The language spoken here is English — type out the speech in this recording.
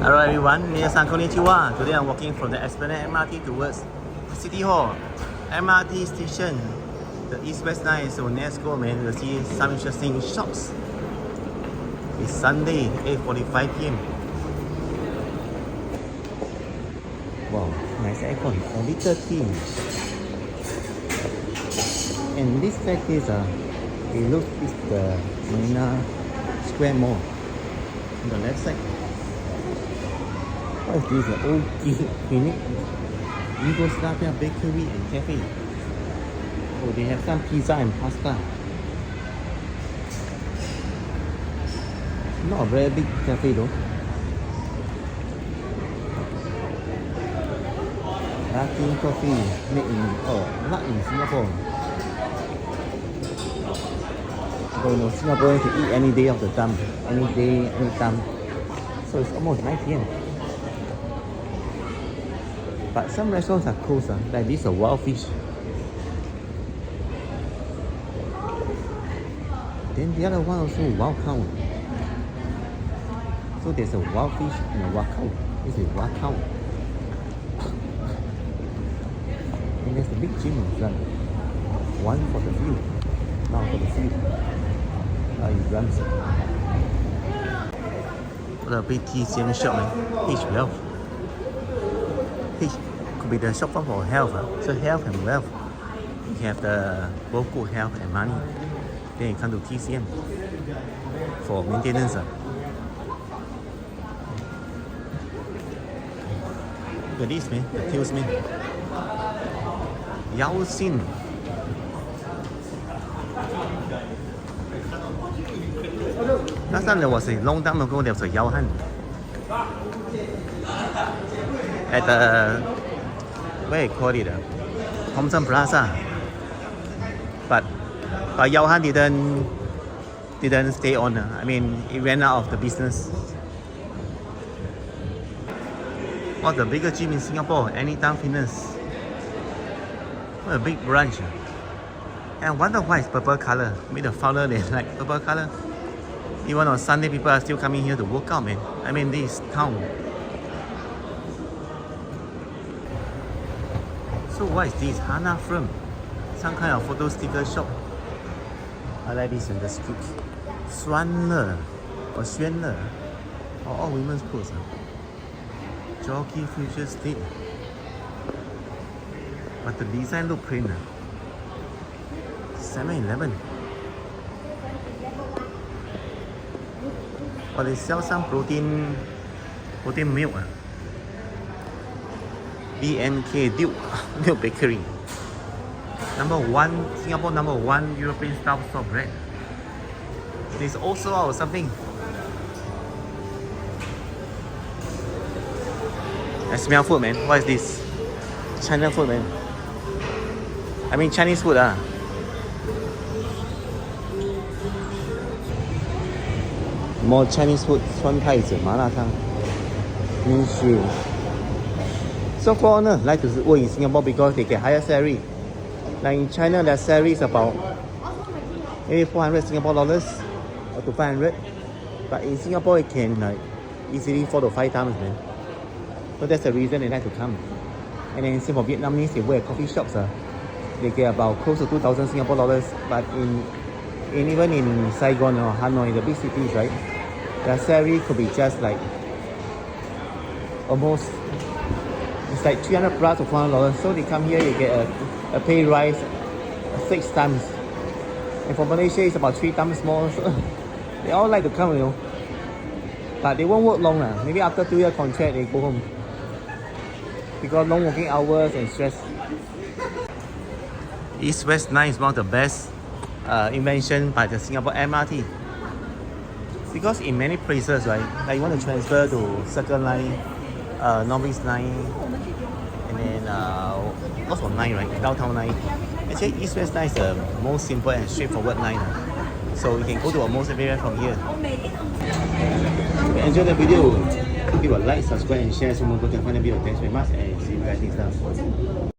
Hello everyone, minasan konnichiwa. Today I'm walking from the Esplanade MRT towards City Hall MRT station. The East-West line is so let's go, man. We'll see some interesting shops. It's Sunday, 8:45 p.m. Wow, nice aircon, a little theme. And this staircase, it looks like the Marina Square Mall on the left side. What is this? Old clinic, Yugoslavia bakery and cafe. Oh, they have some pizza and pasta. Not a very big cafe though. Latin coffee made in not in Singapore. So you know, Singaporeans can eat any day of the time, any day, any time. So it's almost 9 p.m. But some restaurants are closed, like this, a wild fish. Then the other one also wild cow. So there's a wild fish and a wild cow. This is wild cow. And there's a big gym in front. One for the view. Now for the field. It runs. What a big TCM shop, man. H12. H could be the shop for health. So health and wealth. You have the both good health and money. Then you come to TCM for maintenance. Look at this, man. The tails, man. Yao Xin. Last time there was a long time ago, there was a Yao Han at the where you call it, Thompson Plaza. But Yao Han didn't stay on. I mean, it ran out of the business. What's the biggest gym in Singapore? Anytime Fitness. What a big branch. And I wonder why it's purple color. Maybe the founder they like purple color. Even on Sunday, people are still coming here to work out, man. I mean, this town. So what is this? Hana Firm. Some kind of photo sticker shop. I like this in the street. Xuanle or Xuanle. All women's clothes. Jockey Future State. But the design look plain. 7-Eleven. But they sell some protein milk. BNK Duke Milk Bakery. Singapore number one European style soft bread. There's also out something. I smell food, man. What is this? China food, man. I mean Chinese food, More Chinese food, 酸菜子、麻辣烫、面食. So foreigners like to work in Singapore because they get higher salary. Like in China, their salary is about maybe 400 Singapore dollars or to 500. But in Singapore, it can easily 4 to 5 times, man. So that's the reason they like to come. And then same for Vietnamese, they work at coffee shops. They get about close to 2,000 Singapore dollars. But even in Saigon or Hanoi, the big cities, right? Their salary could be just like almost, it's like 300 plus or $400. So they come here, they get a pay rise 6 times. And for Malaysia, it's about 3 times more. So they all like to come, you know. But they won't work long. Maybe after 2-year contract, they go home. Because long working hours and stress. East-West line is one of the best invention by the Singapore MRT. Because in many places, right, like you want to transfer to Circle Line, North Line, and then lots of line, right, Downtown Line. Actually, East-West line is the most simple and straightforward line. So you can go to almost everywhere from here. If you enjoyed the video, give a like, subscribe, and share so more people can find the video. Thanks very much, and see you guys next time.